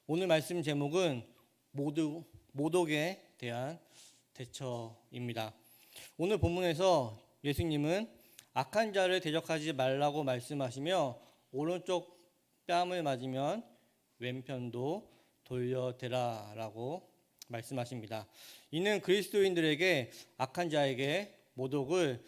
오늘 말씀 제목은 모독에 대한 대처입니다. 오늘 본문에서 예수님은 악한 자를 대적하지 말라고 말씀하시며 오른쪽 뺨을 맞으면 왼편도 돌려대라 라고 말씀하십니다. 이는 그리스도인들에게 악한 자에게 모독을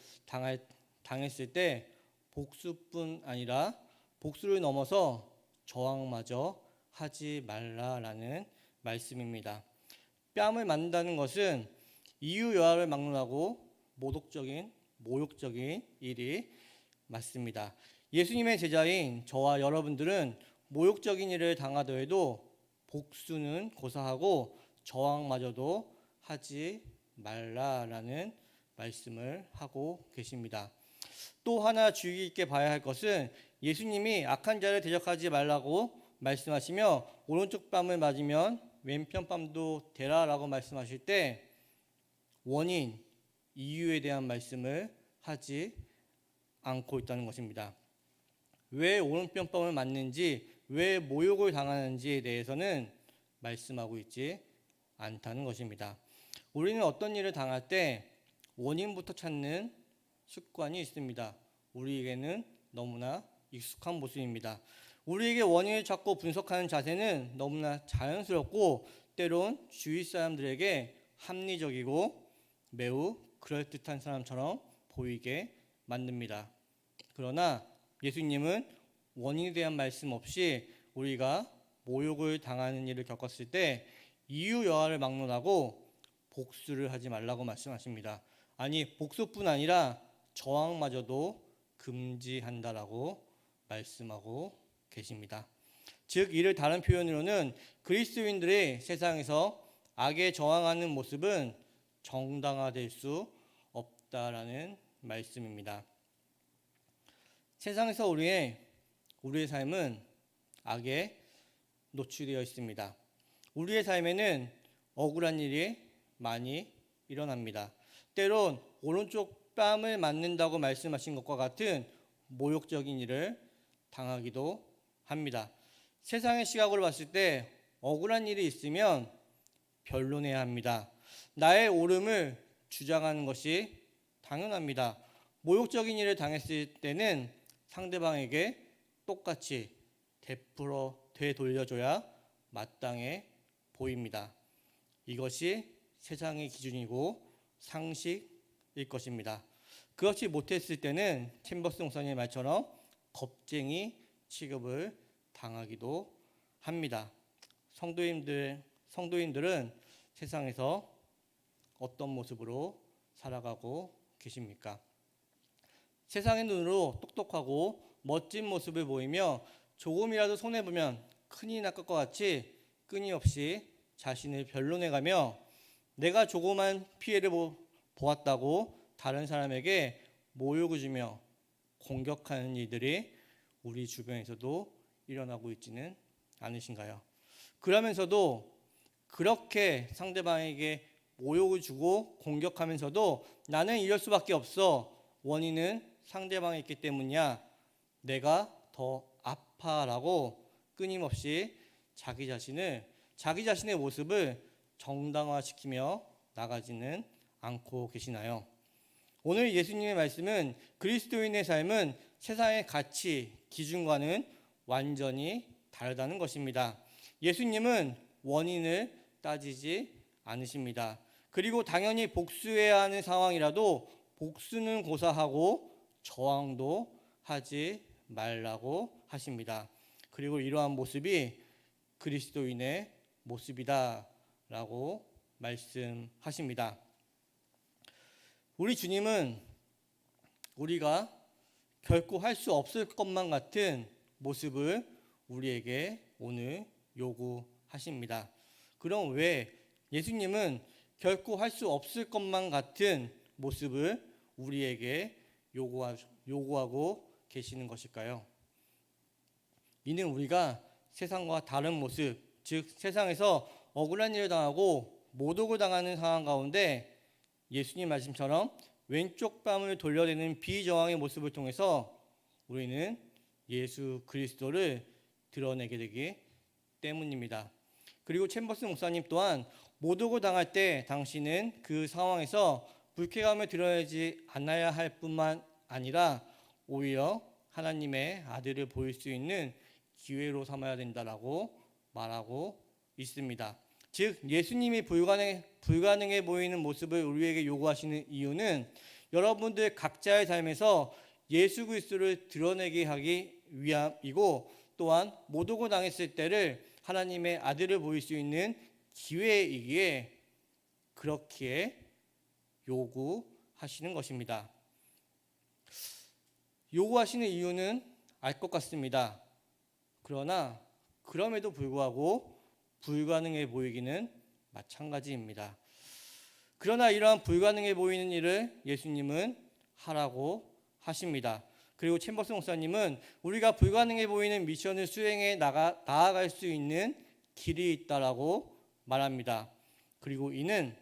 당했을 때 복수뿐 아니라 복수를 넘어서 저항마저 하지 말라라는 말씀입니다. 뺨을 맞는다는 것은 이유여하를 막론하고 모욕적인 일이 맞습니다. 예수님의 제자인 저와 여러분들은 모욕적인 일을 당하더라도 복수는 고사하고 저항마저도 하지 말라라는 말씀을 하고 계십니다. 또 하나 주의 깊게 봐야 할 것은 예수님이 악한 자를 대적하지 말라고 말씀하시며 오른쪽 뺨을 맞으면 왼편 뺨도 대라라고 말씀하실 때 원인, 이유에 대한 말씀을 하지 않고 있다는 것입니다. 왜 오른편 뺨을 맞는지, 왜 모욕을 당하는지에 대해서는 말씀하고 있지 않다는 것입니다. 우리는 어떤 일을 당할 때 원인부터 찾는 습관이 있습니다. 우리에게는 너무나 익숙한 모습입니다. 우리에게 원인을 찾고 분석하는 자세는 너무나 자연스럽고 때론 주위 사람들에게 합리적이고 매우 그럴듯한 사람처럼 보이게 만듭니다. 그러나 예수님은 원인에 대한 말씀 없이 우리가 모욕을 당하는 일을 겪었을 때 이유 여하를 막론하고 복수를 하지 말라고 말씀하십니다. 아니, 복수뿐 아니라 저항마저도 금지한다라고 말씀하고 계십니다. 즉 이를 다른 표현으로는 그리스도인들의 세상에서 악에 저항하는 모습은 정당화될 수 없다라는 말씀입니다. 세상에서 우리의 삶은 악에 노출되어 있습니다. 우리의 삶에는 억울한 일이 많이 일어납니다. 때론 오른쪽 뺨을 맞는다고 말씀하신 것과 같은 모욕적인 일을 당하기도 합니다. 세상의 시각으로 봤을 때 억울한 일이 있으면 변론해야 합니다. 나의 옳음을 주장하는 것이 당연합니다. 모욕적인 일을 당했을 때는 상대방에게 똑같이 되돌려줘야 마땅해 보입니다. 이것이 세상의 기준이고 상식일 것입니다. 그렇지 못했을 때는 챔버스 목사님의 말처럼 겁쟁이 취급을 당하기도 합니다. 성도인들은 세상에서 어떤 모습으로 살아가고 계십니까? 세상의 눈으로 똑똑하고 멋진 모습을 보이며 조금이라도 손해보면 큰일이 날 것과 같이 끊임없이 자신을 변론해가며 내가 조그만 피해를 보았다고 다른 사람에게 모욕을 주며 공격하는 일들이 우리 주변에서도 일어나고 있지는 않으신가요? 그러면서도 그렇게 상대방에게 모욕을 주고 공격하면서도 나는 이럴 수밖에 없어. 원인은 상대방에 있기 때문이야. 내가 더 아파라고 끊임없이 자기 자신의 모습을 정당화시키며 나가지는 않고 계시나요? 오늘 예수님의 말씀은 그리스도인의 삶은 세상의 가치, 기준과는 완전히 다르다는 것입니다. 예수님은 원인을 따지지 않으십니다. 그리고 당연히 복수해야 하는 상황이라도 복수는 고사하고 저항도 하지 말라고 하십니다. 그리고 이러한 모습이 그리스도인의 모습이다라고 말씀하십니다. 우리 주님은 우리가 결코 할 수 없을 것만 같은 모습을 우리에게 오늘 요구하십니다. 그럼 왜 예수님은 결코 할 수 없을 것만 같은 모습을 우리에게 요구하고 계시는 것일까요? 이는 우리가 세상과 다른 모습, 즉 세상에서 억울한 일을 당하고 모독을 당하는 상황 가운데 예수님 말씀처럼 왼쪽 뺨을 돌려대는 비저항의 모습을 통해서 우리는 예수 그리스도를 드러내게 되기 때문입니다. 그리고 챔버스 목사님 또한 모독을 당할 때 당신은 그 상황에서 불쾌감을 드러내지 않아야 할 뿐만 아니라 오히려 하나님의 아들을 보일 수 있는 기회로 삼아야 된다라고 말하고 있습니다. 즉 예수님이 불가능해 보이는 모습을 우리에게 요구하시는 이유는 여러분들 각자의 삶에서 예수 그리스도를 드러내게 하기 위함이고, 또한 모독을 당했을 때를 하나님의 아들을 보일 수 있는 기회이기에 그렇게 요구하시는 것입니다. 요구하시는 이유는 알 것 같습니다. 그러나 그럼에도 불구하고 불가능해 보이기는 마찬가지입니다. 그러나 이러한 불가능해 보이는 일을 예수님은 하라고 하십니다. 그리고 챔버스 목사님은 우리가 불가능해 보이는 미션을 수행해 나아갈 수 있는 길이 있다라고 말합니다. 그리고 이는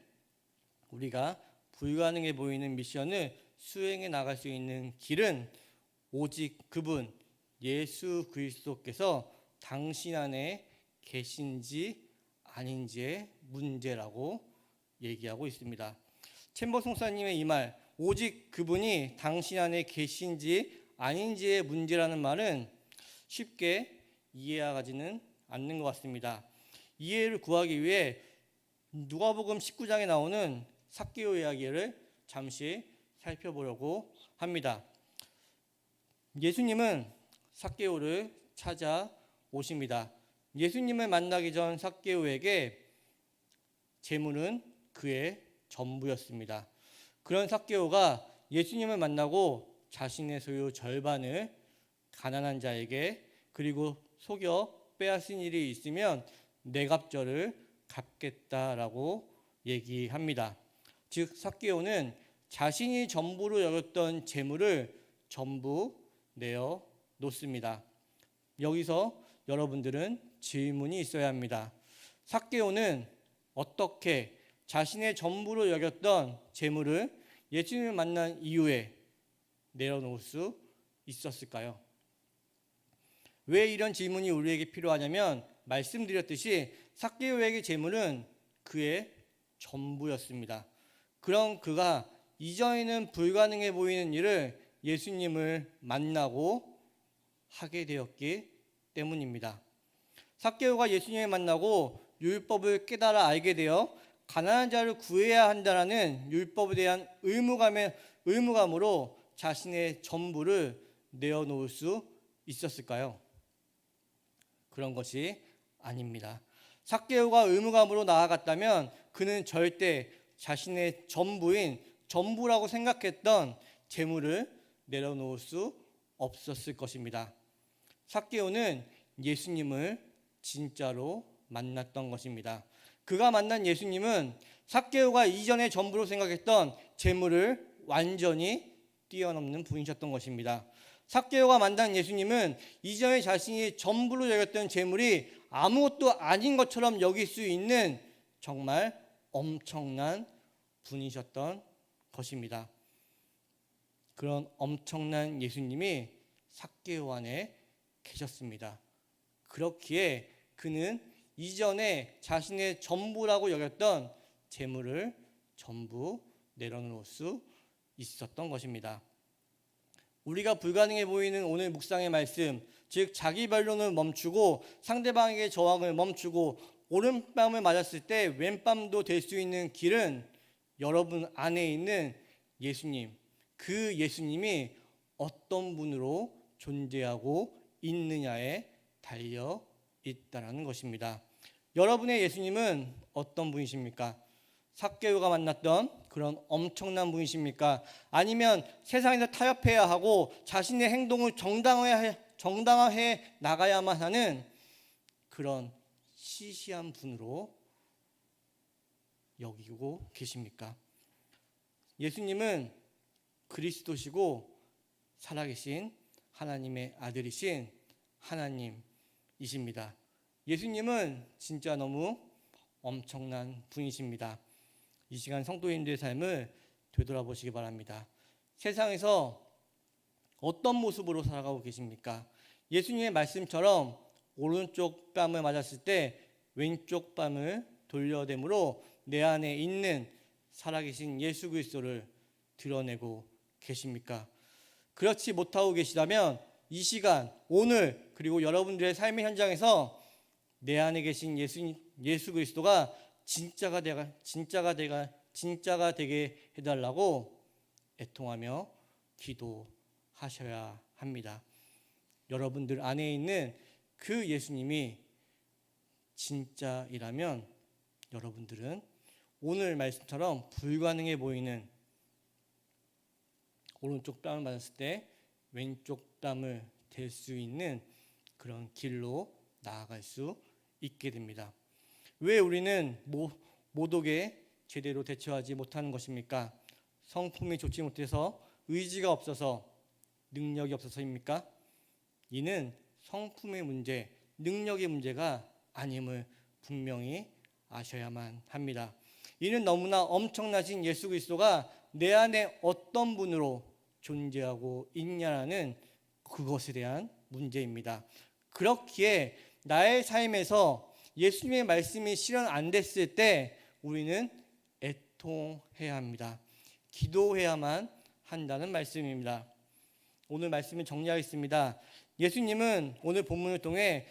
우리가 불가능해 보이는 미션을 수행해 나갈 수 있는 길은 오직 그분 예수 그리스도께서 당신 안에 계신지 아닌지의 문제라고 얘기하고 있습니다. 챔버스 목사님의 이 말, 오직 그분이 당신 안에 계신지 아닌지의 문제라는 말은 쉽게 이해하지는 않는 것 같습니다. 이해를 구하기 위해 누가복음 19장에 나오는 삭개오 이야기를 잠시 살펴보려고 합니다. 예수님은 삭개오를 찾아오십니다. 예수님을 만나기 전 삭개오에게 재물은 그의 전부였습니다. 그런 삭개오가 예수님을 만나고 자신의 소유 절반을 가난한 자에게, 그리고 속여 빼앗은 일이 있으면 내갑절을 갚겠다라고 얘기합니다. 즉 삭개오는 자신이 전부로 여겼던 재물을 전부 내어 놓습니다. 여기서 여러분들은 질문이 있어야 합니다. 삭개오는 어떻게 자신의 전부로 여겼던 재물을 예수님을 만난 이후에 내려놓을 수 있었을까요? 왜 이런 질문이 우리에게 필요하냐면, 말씀드렸듯이 삭개오에게 재물은 그의 전부였습니다. 그럼 그가 이전에는 불가능해 보이는 일을 예수님을 만나고 하게 되었기 때문입니다. 삭개오가 예수님을 만나고 율법을 깨달아 알게 되어 가난한 자를 구해야 한다는 율법에 대한 의무감으로 자신의 전부를 내어놓을 수 있었을까요? 그런 것이 아닙니다. 삭개오가 의무감으로 나아갔다면 그는 절대 자신의 전부라고 생각했던 재물을 내려놓을 수 없었을 것입니다. 삭개오는 예수님을 진짜로 만났던 것입니다. 그가 만난 예수님은 삭개오가 이전에 전부로 생각했던 재물을 완전히 뛰어넘는 분이셨던 것입니다. 삭개오가 만난 예수님은 이전에 자신이 전부로 여겼던 재물이 아무것도 아닌 것처럼 여길 수 있는 정말 엄청난 분이셨던 것입니다. 그런 엄청난 예수님이 삭개오 안에 계셨습니다. 그렇기에 그는 이전에 자신의 전부라고 여겼던 재물을 전부 내려놓을 수 있었던 것입니다. 우리가 불가능해 보이는 오늘 묵상의 말씀, 즉 자기 변론을 멈추고 상대방에게 저항을 멈추고 오른뺨을 맞았을 때 왼뺨도 될 수 있는 길은 여러분 안에 있는 예수님, 그 예수님이 어떤 분으로 존재하고 있느냐에 달려 있다는 것입니다. 여러분의 예수님은 어떤 분이십니까? 삭개오가 만났던 그런 엄청난 분이십니까? 아니면 세상에서 타협해야 하고 자신의 행동을 정당화해 나가야만 하는 그런 시시한 분으로 여기고 계십니까? 예수님은 그리스도시고 살아계신 하나님의 아들이신 하나님이십니다. 예수님은 진짜 너무 엄청난 분이십니다. 이 시간 성도인들의 삶을 되돌아보시기 바랍니다. 세상에서 어떤 모습으로 살아가고 계십니까? 예수님의 말씀처럼 오른쪽 뺨을 맞았을 때 왼쪽 뺨을 돌려댐으로 내 안에 있는 살아계신 예수 그리스도를 드러내고 계십니까? 그렇지 못하고 계시다면 이 시간, 오늘, 그리고 여러분들의 삶의 현장에서 내 안에 계신 예수 그리스도가 진짜가 되게 해달라고 애통하며 기도하셔야 합니다. 여러분들 안에 있는 그 예수님이 진짜이라면 여러분들은 오늘 말씀처럼 불가능해 보이는 오른쪽 뺨을 맞았을 때 왼쪽 뺨을 댈 수 있는 그런 길로 나아갈 수 있게 됩니다. 왜 우리는 모독에 제대로 대처하지 못하는 것입니까? 성품이 좋지 못해서, 의지가 없어서, 능력이 없어서입니까? 이는 성품의 문제, 능력의 문제가 아님을 분명히 아셔야만 합니다. 이는 너무나 엄청나신 예수 그리스도가 내 안에 어떤 분으로 존재하고 있냐라는 그것에 대한 문제입니다. 그렇기에 나의 삶에서 예수님의 말씀이 실현 안 됐을 때 우리는 애통해야 합니다. 기도해야만 한다는 말씀입니다. 오늘 말씀을 정리하겠습니다. 예수님은 오늘 본문을 통해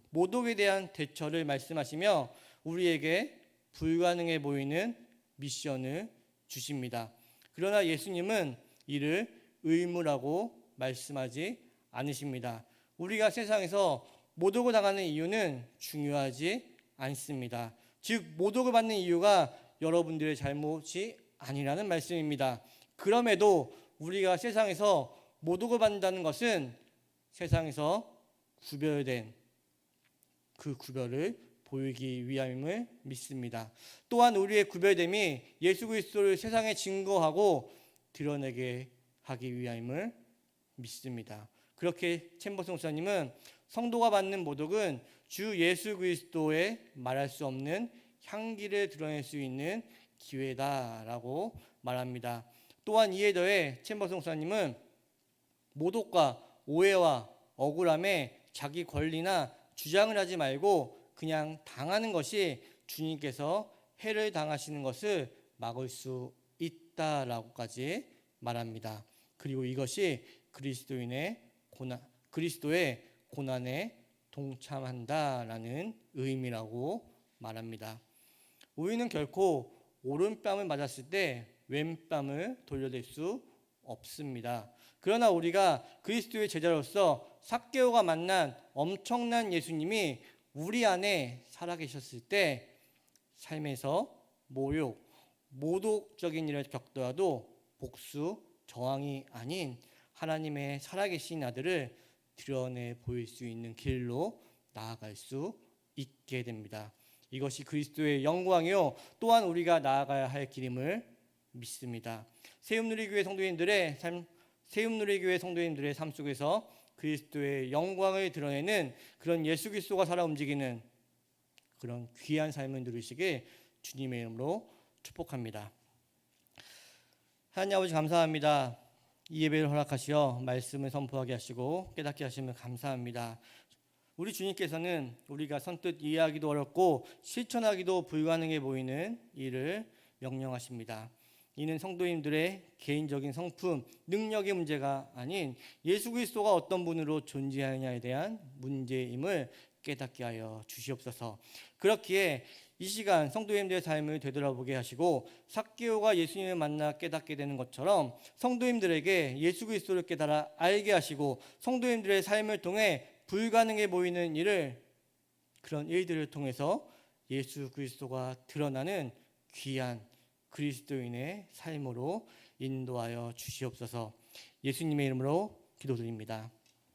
모독에 대한 대처를 말씀하시며 우리에게 불가능해 보이는 미션을 주십니다. 그러나 예수님은 이를 의무라고 말씀하지 않으십니다. 우리가 세상에서 모독을 당하는 이유는 중요하지 않습니다. 즉 모독을 받는 이유가 여러분들의 잘못이 아니라는 말씀입니다. 그럼에도 우리가 세상에서 모독을 받는다는 것은 세상에서 구별된 그 구별을 보이기 위함임을 믿습니다. 또한 우리의 구별됨이 예수 그리스도를 세상에 증거하고 드러내게 하기 위함임을 믿습니다. 그렇게 챔버스 목사님은 성도가 받는 모독은 주 예수 그리스도의 말할 수 없는 향기를 드러낼 수 있는 기회다라고 말합니다. 또한 이에 더해 챔버스 목사님은 모독과 오해와 억울함에 자기 권리나 주장을 하지 말고 그냥 당하는 것이 주님께서 해를 당하시는 것을 막을 수 있다라고까지 말합니다. 그리고 이것이 그리스도의 고난에 동참한다라는 의미라고 말합니다. 우리는 결코 오른뺨을 맞았을 때 왼뺨을 돌려댈 수 없습니다. 그러나 우리가 그리스도의 제자로서 삭개오가 만난 엄청난 예수님이 우리 안에 살아계셨을 때 삶에서 모독적인 일을 겪더라도 복수, 저항이 아닌 하나님의 살아계신 아들을 드러내 보일 수 있는 길로 나아갈 수 있게 됩니다. 이것이 그리스도의 영광이요 또한 우리가 나아가야 할 길임을 믿습니다. 세움누리교회 성도님들의 삶 속에서 그리스도의 영광을 드러내는 그런 예수 그리스도가 살아 움직이는 그런 귀한 삶을 누리시길 주님의 이름으로 축복합니다. 하나님 아버지 감사합니다. 이 예배를 허락하시어 말씀을 선포하게 하시고 깨닫게 하시면 감사합니다. 우리 주님께서는 우리가 선뜻 이해하기도 어렵고 실천하기도 불가능해 보이는 일을 명령하십니다. 이는 성도님들의 개인적인 성품, 능력의 문제가 아닌 예수 그리스도가 어떤 분으로 존재하느냐에 대한 문제임을 깨닫게 하여 주시옵소서. 그렇기에 이 시간 성도님들의 삶을 되돌아보게 하시고 삭개오가 예수님을 만나 깨닫게 되는 것처럼 성도님들에게 예수 그리스도를 깨달아 알게 하시고 성도님들의 삶을 통해 불가능해 보이는 그런 일들을 통해서 예수 그리스도가 드러나는 귀한 그리스도인의 삶으로 인도하여 주시옵소서. 예수님의 이름으로 기도드립니다.